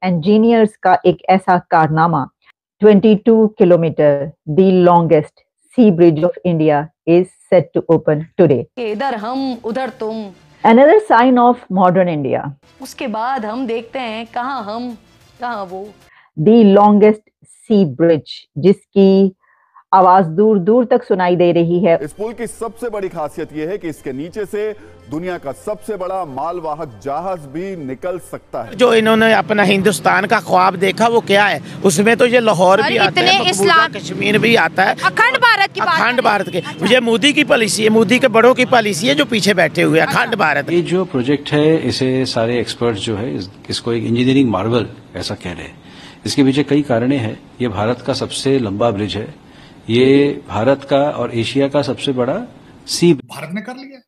Engineers का एक ऐसा कारनामा, 22 kilometre the longest sea bridge of India is set to open today. इधर हम उधर तुम, another sign of modern India. उसके बाद हम देखते हैं कहाँ हम कहाँ वो। द लॉन्गेस्ट सी ब्रिज, जिसकी आवाज दूर दूर तक सुनाई दे रही है। इस पुल की सबसे बड़ी खासियत यह है कि इसके नीचे से दुनिया का सबसे बड़ा मालवाहक जहाज भी निकल सकता है। जो इन्होंने अपना हिंदुस्तान का ख्वाब देखा वो क्या है, उसमें तो ये लाहौर भी आता है, मकबूजा कश्मीर भी आता है, अखंड भारत की अखंड भारत के। ये मोदी की पॉलिसी है, मोदी के बड़ों की पॉलिसी है जो पीछे बैठे हुए अखंड भारत। ये जो प्रोजेक्ट है इसे सारे एक्सपर्ट्स जो है इसको एक इंजीनियरिंग मार्वल ऐसा कह रहे हैं। इसके पीछे कई कारणे हैं। ये भारत का सबसे लंबा ब्रिज है, ये भारत का और एशिया का सबसे बड़ा सी। भारत ने कर लिया।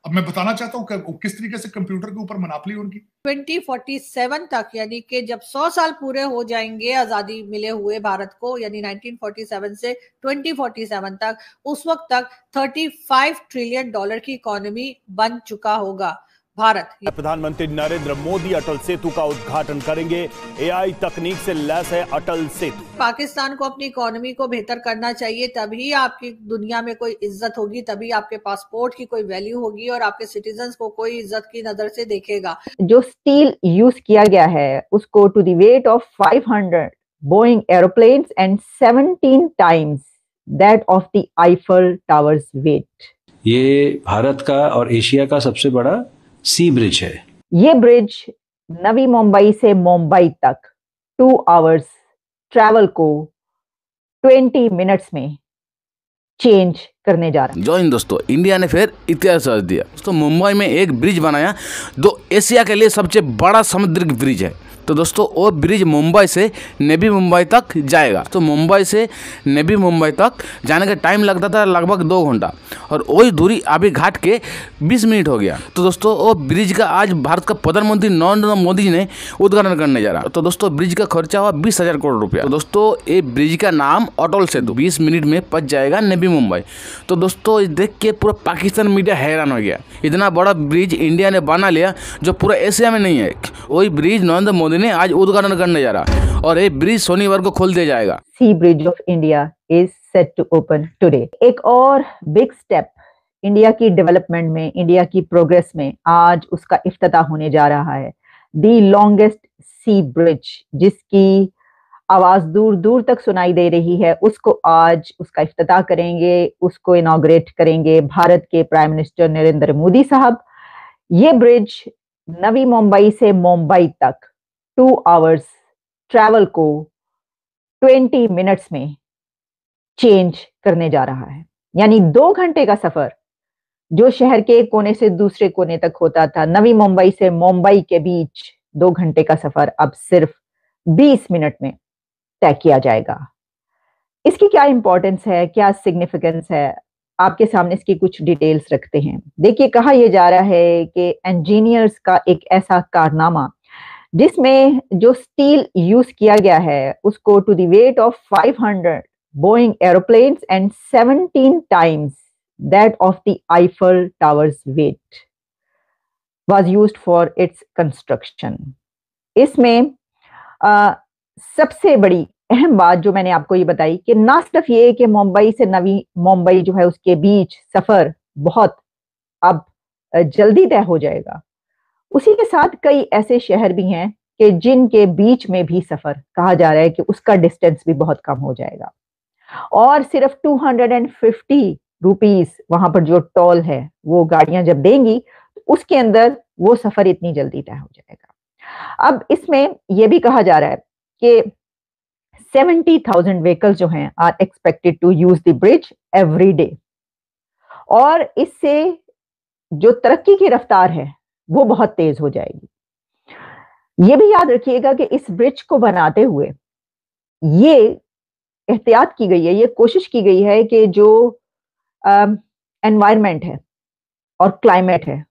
अब मैं बताना चाहता हूं कि किस तरीके से कंप्यूटर के ऊपर मनापली उनकी। 2047 तक, यानी कि जब 100 साल पूरे हो जाएंगे आजादी मिले हुए भारत को, यानी 1947 से 2047 तक, उस वक्त तक $35 ट्रिलियन की इकोनॉमी बन चुका होगा भारत। प्रधानमंत्री नरेंद्र मोदी अटल सेतु का उद्घाटन करेंगे। एआई तकनीक से लैस है अटल सेतु। पाकिस्तान को अपनी इकोनॉमी को बेहतर करना चाहिए, तभी आपकी दुनिया में कोई इज्जत होगी, तभी आपके पासपोर्ट की कोई वैल्यू होगी और आपके सिटीजन्स को कोई इज्जत की नजर से देखेगा। जो स्टील यूज किया गया है उसको to the weight of 500 Boeing aeroplanes and 17 times that of the Eiffel towers weight. ये भारत का और एशिया का सबसे बड़ा सी ब्रिज है। ये ब्रिज नवी मुंबई से मुंबई तक 2 आवर्स ट्रैवल को 20 मिनट्स में चेंज करने जा रहा है। जो इन दोस्तों, इंडिया ने फिर इतिहास रच दिया दोस्तों। मुंबई में एक ब्रिज बनाया जो एशिया के लिए सबसे बड़ा समुद्री ब्रिज है। तो दोस्तों वो ब्रिज मुंबई से नवी मुंबई तक जाएगा। तो मुंबई से नवी मुंबई तक जाने का टाइम लगता था लगभग 2 घंटा, और वही दूरी अभी घाट के 20 मिनट हो गया। तो दोस्तों वो ब्रिज का आज भारत का प्रधानमंत्री नरेंद्र मोदी जी ने उद्घाटन करने जा रहा। तो दोस्तों ब्रिज का खर्चा हुआ 20,000 करोड़ रुपया। तो दोस्तों ये ब्रिज का नाम अटल सेतु, 20 मिनट में पहुंच जाएगा नवी मुंबई। तो दोस्तों देख के पूरा पाकिस्तान मीडिया हैरान हो गया। इतना बड़ा ब्रिज इंडिया ने बना लिया जो पूरा एशिया में नहीं है। वही ब्रिज नरेंद्र मोदी ने आज उद्घाटन करने जा रहा, और ये ब्रिज शनिवार को खोल दिया जाएगा। Sea bridge of India is set to open today. एक और बिग स्टेप इंडिया की डेवलपमेंट में, इंडिया की प्रोग्रेस में आज उसका इफ्तिताह होने जा रहा है। द लॉन्गेस्ट सी ब्रिज, जिसकी आवाज दूर दूर तक सुनाई दे रही है, उसको आज उसका इफ्तिताह करेंगे, उसको इनॉग्रेट करेंगे भारत के प्राइम मिनिस्टर नरेंद्र मोदी साहब। ये ब्रिज नवी मुंबई से मुंबई तक 2 आवर्स ट्रैवल को 20 मिनट्स में चेंज करने जा रहा है। यानी 2 घंटे का सफर जो शहर के एक कोने से दूसरे कोने तक होता था, नवी मुंबई से मुंबई के बीच 2 घंटे का सफर अब सिर्फ 20 मिनट में तय किया जाएगा। इसकी क्या इंपॉर्टेंस है, क्या सिग्निफिकेंस है, आपके सामने इसकी कुछ डिटेल्स रखते हैं। देखिए, कहा यह जा रहा है कि इंजीनियर्स का एक ऐसा कारनामा जिसमें जो स्टील यूज किया गया है उसको to the weight of 500 Boeing aeroplanes and 17 times that of the Eiffel towers weight was used for its construction. इसमें सबसे बड़ी अहम बात जो मैंने आपको ये बताई कि ना सिर्फ ये कि मुंबई से नवी मुंबई जो है उसके बीच सफर बहुत अब जल्दी तय हो जाएगा, उसी के साथ कई ऐसे शहर भी हैं कि जिनके बीच में भी सफर कहा जा रहा है कि उसका डिस्टेंस भी बहुत कम हो जाएगा, और सिर्फ 250 रुपीस वहां पर जो टोल है वो गाड़ियां जब देंगी उसके अंदर वो सफर इतनी जल्दी तय हो जाएगा। अब इसमें यह भी कहा जा रहा है कि 70,000 व्हीकल्स जो हैं are expected to use the bridge every day, और इससे जो तरक्की की रफ्तार है वो बहुत तेज हो जाएगी। ये भी याद रखिएगा कि इस ब्रिज को बनाते हुए ये एहतियात की गई है, ये कोशिश की गई है कि जो एनवायरनमेंट है और क्लाइमेट है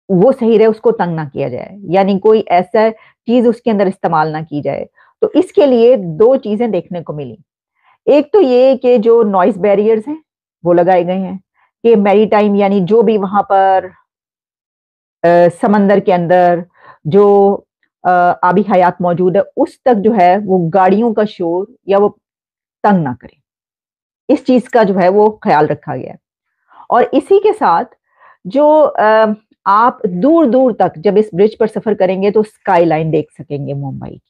वो सही रहे, उसको तंग ना किया जाए, यानी कोई ऐसा चीज उसके अंदर इस्तेमाल ना की जाए। तो इसके लिए 2 चीजें देखने को मिली। एक तो ये कि जो नॉइस बैरियर्स हैं वो लगाए गए हैं कि मैरीटाइम, यानी जो भी वहां पर समंदर के अंदर जो आबी हयात मौजूद है, उस तक जो है वो गाड़ियों का शोर या वो तंग ना करे, इस चीज का जो है वो ख्याल रखा गया है। और इसी के साथ जो आप दूर दूर तक जब इस ब्रिज पर सफर करेंगे तो स्काई लाइन देख सकेंगे मुंबई की,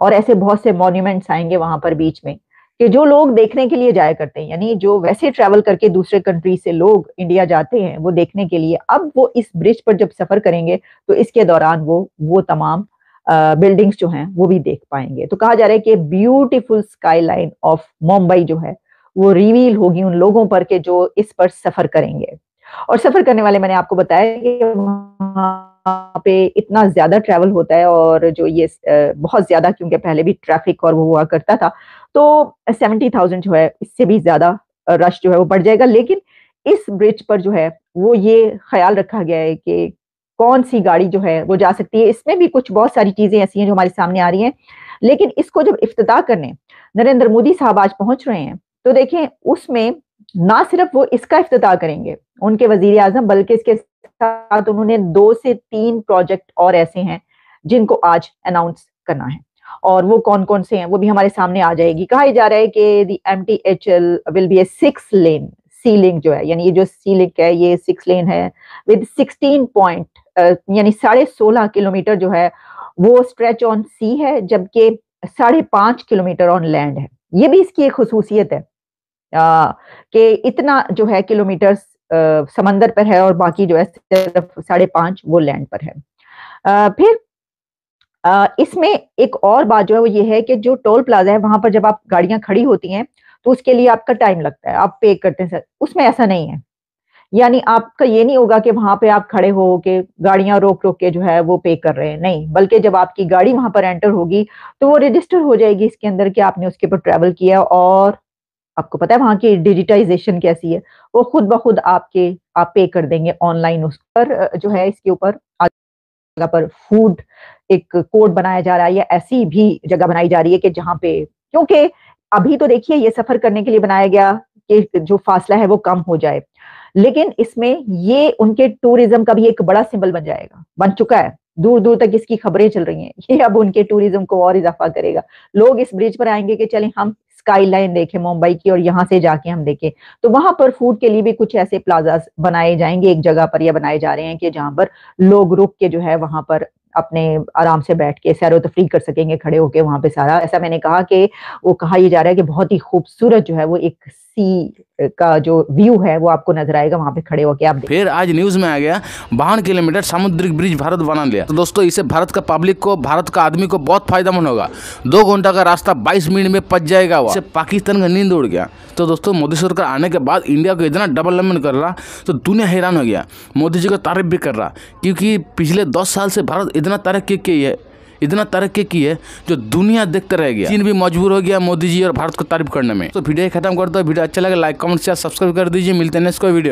और ऐसे बहुत से मॉन्यूमेंट्स आएंगे वहां पर बीच में कि जो लोग देखने के लिए जाया करते हैं, यानी जो वैसे ट्रैवल करके दूसरे कंट्री से लोग इंडिया जाते हैं वो देखने के लिए, अब वो इस ब्रिज पर जब सफर करेंगे तो इसके दौरान वो तमाम बिल्डिंग्स जो हैं वो भी देख पाएंगे। तो कहा जा रहा है कि beautiful sky line of Mumbai जो है वो रिवील होगी उन लोगों पर के जो इस पर सफर करेंगे। और सफर करने वाले मैंने आपको बताया कि वहां पे इतना ज्यादा ट्रैवल होता है, और जो ये बहुत ज्यादा, क्योंकि पहले भी ट्रैफिक और वो हुआ करता था, तो 70,000 जो है इससे भी ज्यादा रश जो है वो बढ़ जाएगा। लेकिन इस ब्रिज पर जो है वो ये ख्याल रखा गया है कि कौन सी गाड़ी जो है वो जा सकती है। इसमें भी कुछ बहुत सारी चीजें ऐसी हैं जो हमारे सामने आ रही हैं, लेकिन इसको जब इफ्तिताह करने नरेंद्र मोदी साहब आज पहुंच रहे हैं तो देखें उसमें ना सिर्फ वो इसका इफ्तिताह करेंगे उनके वजीर आजम, बल्कि इसके साथ उन्होंने 2 से 3 प्रोजेक्ट और ऐसे हैं जिनको आज अनाउंस करना है, और वो कौन कौन से हैं वो भी हमारे सामने आ जाएगी। कहा जा रहा है कि the MTHL will be a 6 lane sea link जो है, यानी ये जो सी लिंक है ये 6 लेन है विद 16 पॉइंट यानी 16.5 किलोमीटर जो है वो स्ट्रेच ऑन सी है, जबकि 5.5 किलोमीटर ऑन लैंड है। ये भी इसकी एक खुसूसियत है कि इतना जो है किलोमीटर समंदर पर है और बाकी जो है सिर्फ 5.5 वो लैंड पर है। फिर इसमें एक और बात जो है वो ये है कि जो टोल प्लाजा है वहां पर जब आप गाड़ियां खड़ी होती हैं तो उसके लिए आपका टाइम लगता है, आप पे करते हैं। उसमें ऐसा नहीं है, यानी आपका ये नहीं होगा कि वहां पे आप खड़े हो के गाड़ियां रोक रोक के जो है वो पे कर रहे हैं, नहीं, बल्कि जब आपकी गाड़ी वहां पर एंटर होगी तो वो रजिस्टर हो जाएगी इसके अंदर कि आपने उसके ऊपर ट्रैवल किया। और आपको पता है वहां की डिजिटाइजेशन कैसी है, वो खुद ब खुद आप पे कर देंगे ऑनलाइन। उस पर जो है इसके ऊपर जगह पर फूड एक कोड बनाया जा रहा है, या ऐसी भी जगह बनाई जा रही है कि जहां पे, क्योंकि अभी तो देखिए ये सफर करने के लिए बनाया गया कि जो फासला है वो कम हो जाए, लेकिन इसमें ये उनके टूरिज्म का भी एक बड़ा सिंबल बन चुका है। दूर दूर तक इसकी खबरें चल रही हैं, ये अब उनके टूरिज्म को और इजाफा करेगा। लोग इस ब्रिज पर आएंगे कि चलें हम स्काई लाइन देखें मुंबई की और यहाँ से जाके हम देखें। तो वहां पर फूड के लिए भी कुछ ऐसे प्लाजा बनाए जाएंगे एक जगह पर, या बनाए जा रहे हैं कि जहां पर लोग रुक के जो है वहां पर अपने आराम से बैठ के सैरो तफरीक कर सकेंगे खड़े होके वहां पे सारा। ऐसा मैंने कहा कि वो कहा यह जा रहा है कि बहुत ही खूबसूरत जो है वो एक सी का जो व्यू है वो आपको नजर आएगा वहां पे खड़े होके आप। फिर आज न्यूज में आ गया 52 किलोमीटर समुद्रिक ब्रिज भारत बना लिया। तो दोस्तों इससे भारत का पब्लिक को, भारत का आदमी को बहुत फायदेमंद होगा। 2 घंटा का रास्ता 22 मिनट में पच जाएगा। इससे पाकिस्तान का नींद उड़ गया। तो दोस्तों मोदी सरकार आने के बाद इंडिया को इतना डेवलपमेंट कर रहा तो दुनिया हैरान हो गया। मोदी जी को तारीफ भी कर रहा, क्योंकि पिछले 10 साल से भारत इतना तरक्की की है जो दुनिया देखते रह गया। चीन भी मजबूर हो गया मोदी जी और भारत को तारीफ करने में। तो वीडियो खत्म कर दो। वीडियो अच्छा लगे लाइक कमेंट शेयर सब्सक्राइब कर दीजिए। मिलते हैं नेक्स्ट कोई वीडियो।